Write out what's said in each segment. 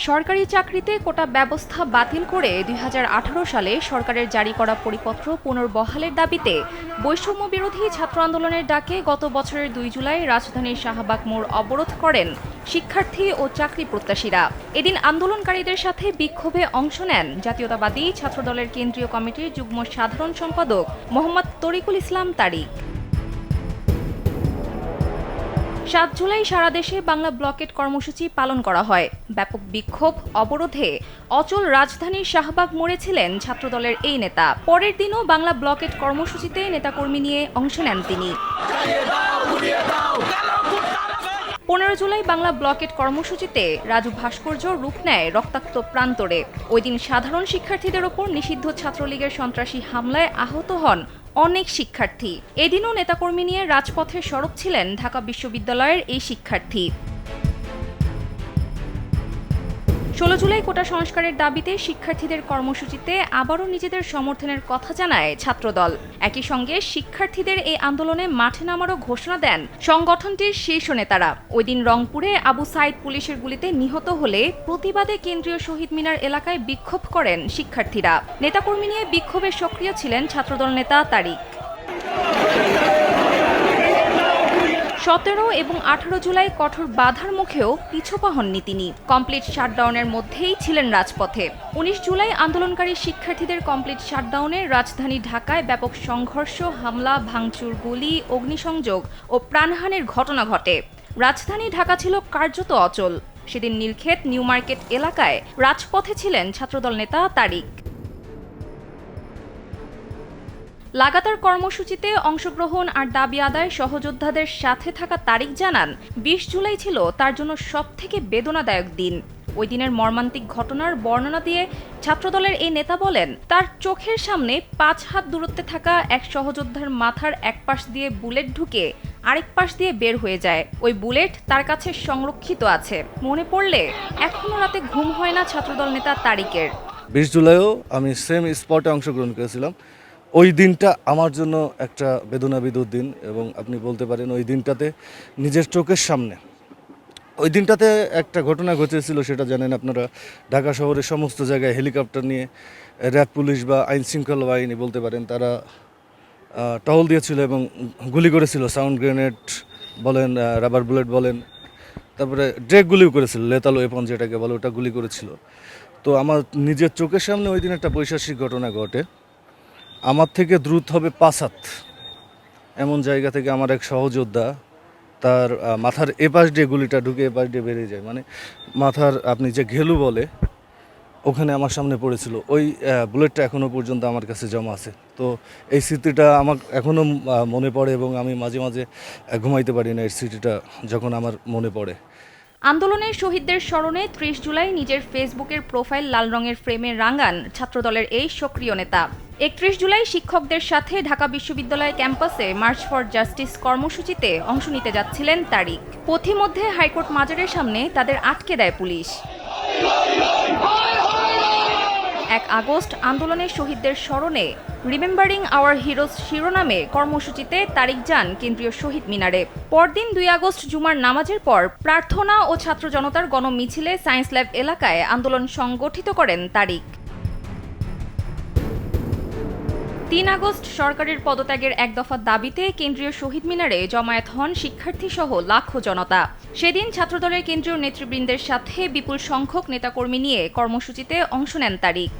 সরকারি চাকরিতে কোটা ব্যবস্থা বাতিল করে ২০১৮ সালে সরকারের জারি করা পরিপত্র পুনর্বহালের দাবিতে বৈষম্য বিরোধী ছাত্র আন্দোলনের ডাকে গত বছরের ২ জুলাই রাজধানীর শাহবাগ মোড় অবরোধ করেন শিক্ষার্থী ও চাকরি প্রত্যাশীরা। এদিন আন্দোলনকারীদের সাথে বিক্ষোভে অংশ নেন জাতীয়তাবাদী ছাত্রদলের কেন্দ্রীয় কমিটির যুগ্ম সাধারণ সম্পাদক মোহাম্মদ তরিকুল ইসলাম তারিক। ৭ জুলাই সারা দেশে বাংলা ব্লকেট কর্মসূচি পালন করা হয়। ব্যাপক বিক্ষোভ অবরোধে অচল রাজধানীর শাহবাগ মোড়ে ছিলেন ছাত্রদলের এই নেতা। পরের দিনও বাংলা ব্লকেট কর্মসূচিতে নেতাকর্মী নিয়ে অংশ নেন তিনি। ১৫ জুলাই বাংলা ব্লকেট কর্মসূচিতে রাজু ভাস্কর্য রূপ নেয় রক্তাক্ত প্রান্তরে। ওই দিন সাধারণ শিক্ষার্থীদের ওপর নিষিদ্ধ ছাত্রলীগের সন্ত্রাসী হামলায় আহত হন অনেক শিক্ষার্থী। এদিনও নেতাকর্মী নিয়ে রাজপথে সরব ছিলেন ঢাকা বিশ্ববিদ্যালয়ের এই শিক্ষার্থী। ১৬ জুলাই কোটা সংস্কারের দাবিতে শিক্ষার্থীদের কর্মসূচিতে আবারও নিজেদের সমর্থনের কথা জানায় ছাত্রদল। একই সঙ্গে শিক্ষার্থীদের এই আন্দোলনে মাঠে নামারও ঘোষণা দেন সংগঠনটির শীর্ষ নেতারা। ওই দিন রংপুরে আবু সাইদ পুলিশের গুলিতে নিহত হলে প্রতিবাদে কেন্দ্রীয় শহীদ মিনার এলাকায় বিক্ষোভ করেন শিক্ষার্থীরা। নেতাকর্মী নিয়ে বিক্ষোভে সক্রিয় ছিলেন ছাত্রদল নেতা তারিক। ১৭ এবং ১৮ জুলাই কঠোর বাধার মুখেও পিছপা হননি তিনি। কমপ্লিট শাটডাউনের মধ্যেই ছিলেন রাজপথে। ১৯ জুলাই আন্দোলনকারী শিক্ষার্থীদের কমপ্লিট শাটডাউনে রাজধানী ঢাকায় ব্যাপক সংঘর্ষ, হামলা, ভাঙচুর, গুলি, অগ্নিসংযোগ ও প্রাণহানির ঘটনা ঘটে। রাজধানী ঢাকা ছিল কার্যত অচল। সেদিন নীলক্ষেত নিউ মার্কেট এলাকায় রাজপথে ছিলেন ছাত্রদল নেতা তারিক। লাগাতার কর্মসূচিতে অংশগ্রহণ আর দাবি আদায় সহযোদ্ধাদের সাথে থাকা তারিক জানান, ২০ জুলাই ছিল তার জন্য সবথেকে বেদনাদায়ক দিন। ওই দিনের মর্মান্তিক ঘটনার বর্ণনা দিয়ে ছাত্রদলের এই নেতা বলেন, তার চোখের সামনে ৫ হাত দূরত্বে থাকা এক সহযোদ্ধার মাথার এক পাশ দিয়ে বুলেট ঢুকে আরেক পাশ দিয়ে বের হয়ে যায়। ওই বুলেট তার কাছে সংরক্ষিত আছে। মনে পড়লে এখনো রাতে ঘুম হয় না ছাত্রদল নেতা তারিকের। ২০ জুলাইও আমি সেম স্পটে অংশগ্রহণ করেছিলাম। ওই দিনটা আমার জন্য একটা বেদনাবিধুর দিন এবং আপনি বলতে পারেন ওই দিনটাতে নিজের চোখের সামনে ওই দিনটাতে একটা ঘটনা ঘটেছিল, সেটা জানেন আপনারা। ঢাকা শহরের সমস্ত জায়গায় হেলিকপ্টার নিয়ে র্যাব পুলিশ বা আইন শৃঙ্খলা বাহিনী বলতে পারেন, তারা টহল দিয়েছিল এবং গুলি করেছিল। সাউন্ড গ্রেনেড বলেন, রাবার বুলেট বলেন, তারপরে ড্রেগ গুলিও করেছিল, লেতাল ওয়েপন যেটাকে বলে, ওটা গুলি করেছিল। তো আমার নিজের চোখের সামনে ওই দিন একটা বৈশাসিক ঘটনা ঘটে। আমার থেকে দ্রুত হবে ৫ হাত এমন জায়গা থেকে আমার এক সহযোদ্ধা, তার মাথার এপাশ দিয়ে গুলিটা ঢুকে এপাশ দিয়ে বেরিয়ে যায়। মানে মাথার আপনি যে ঘেলু বলে, ওখানে আমার সামনে পড়েছিল। ওই বুলেটটা এখনও পর্যন্ত আমার কাছে জমা আছে। তো এই স্মৃতিটা আমার এখনও মনে পড়ে এবং আমি মাঝে মাঝে ঘুমাইতে পারি না এই স্মৃতিটা যখন আমার মনে পড়ে। আন্দোলনের শহীদদের স্মরণে ৩০ জুলাই নিজের ফেসবুকের প্রোফাইল লাল রঙের ফ্রেমে রাঙান ছাত্রদলের এই সক্রিয় নেতা। ৩১ জুলাই শিক্ষকদের সাথে ঢাকা বিশ্ববিদ্যালয় ক্যাম্পাসে মার্চ ফর জাস্টিস কর্মসূচিতে অংশ নিতে যাচ্ছিলেন তারিক। পথিমধ্যে হাইকোর্ট মাজারের সামনে তাদের আটকে দেয় পুলিশ। ১ আগস্ট আন্দোলনের শহীদদের স্মরণে রিমেম্বারিং আওয়ার হিরোজ শিরোনামে কর্মসূচিতে তারিক যান কেন্দ্রীয় শহীদ মিনারে। পরদিন ২ আগস্ট জুমার নামাজের পর প্রার্থনা ও ছাত্র জনতার গণমিছিলে সায়েন্স ল্যাব এলাকায় আন্দোলন সংগঠিত করেন তারিক। ৩ আগস্ট সরকারের পদত্যাগের এক দফা দাবিতে কেন্দ্রীয় শহীদ মিনারে জমায়েত হন শিক্ষার্থীসহ লাখো জনতা। সেদিন ছাত্রদলের কেন্দ্রীয় নেতৃবৃন্দের সাথে বিপুল সংখ্যক নেতাকর্মী নিয়ে কর্মসূচিতে অংশ নেন তারিক।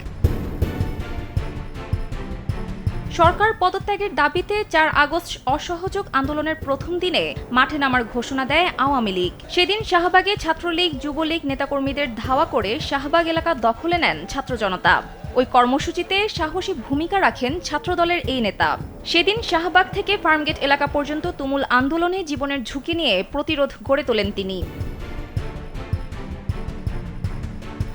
সরকার পদত্যাগের দাবিতে ৪ আগস্ট অসহযোগ আন্দোলনের প্রথম দিনে মাঠে নামার ঘোষণা দেয় আওয়ামী লীগ। সেদিন শাহবাগে ছাত্রলীগ, যুবলীগ নেতাকর্মীদের ধাওয়া করে শাহবাগ এলাকা দখলে নেন ছাত্র জনতা। ওই কর্মসূচিতে সাহসী ভূমিকা রাখেন ছাত্রদলের এই নেতা। সেদিন শাহবাগ থেকে ফার্মগেট এলাকা পর্যন্ত তুমুল আন্দোলনে জীবনের ঝুঁকি নিয়ে প্রতিরোধ গড়ে তোলেন তিনি।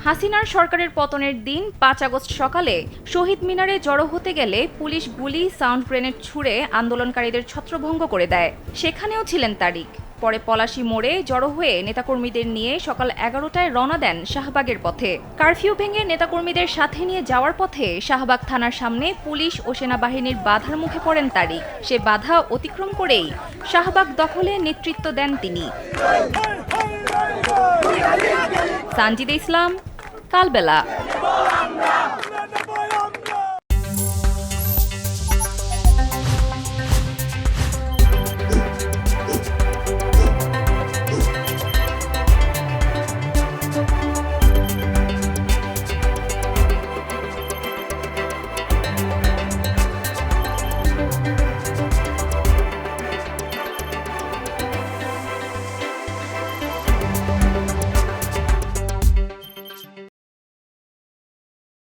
হাসিনার সরকারের পতনের দিন ৫ আগস্ট সকালে শহীদ মিনারে জড়ো হতে গেলে পুলিশ গুলি, সাউন্ড গ্রেনেড ছুড়ে আন্দোলনকারীদের ছত্রভঙ্গ করে দেয়। সেখানেও ছিলেন তারিক। পরে পলাশী মোড়ে জড়ো হয়ে নেতাকর্মীদের নিয়ে সকাল ১১টায় রওনা দেন শাহবাগের পথে। কারফিউ ভেঙে নেতাকর্মীদের সাথে নিয়ে যাওয়ার পথে শাহবাগ থানার সামনে পুলিশ ও সেনাবাহিনীর বাধার মুখে পড়েন তারিক। সে বাধা অতিক্রম করেই শাহবাগ দখলে নেতৃত্ব দেন তিনি। সানজিদা ইসলাম, কালবেলা।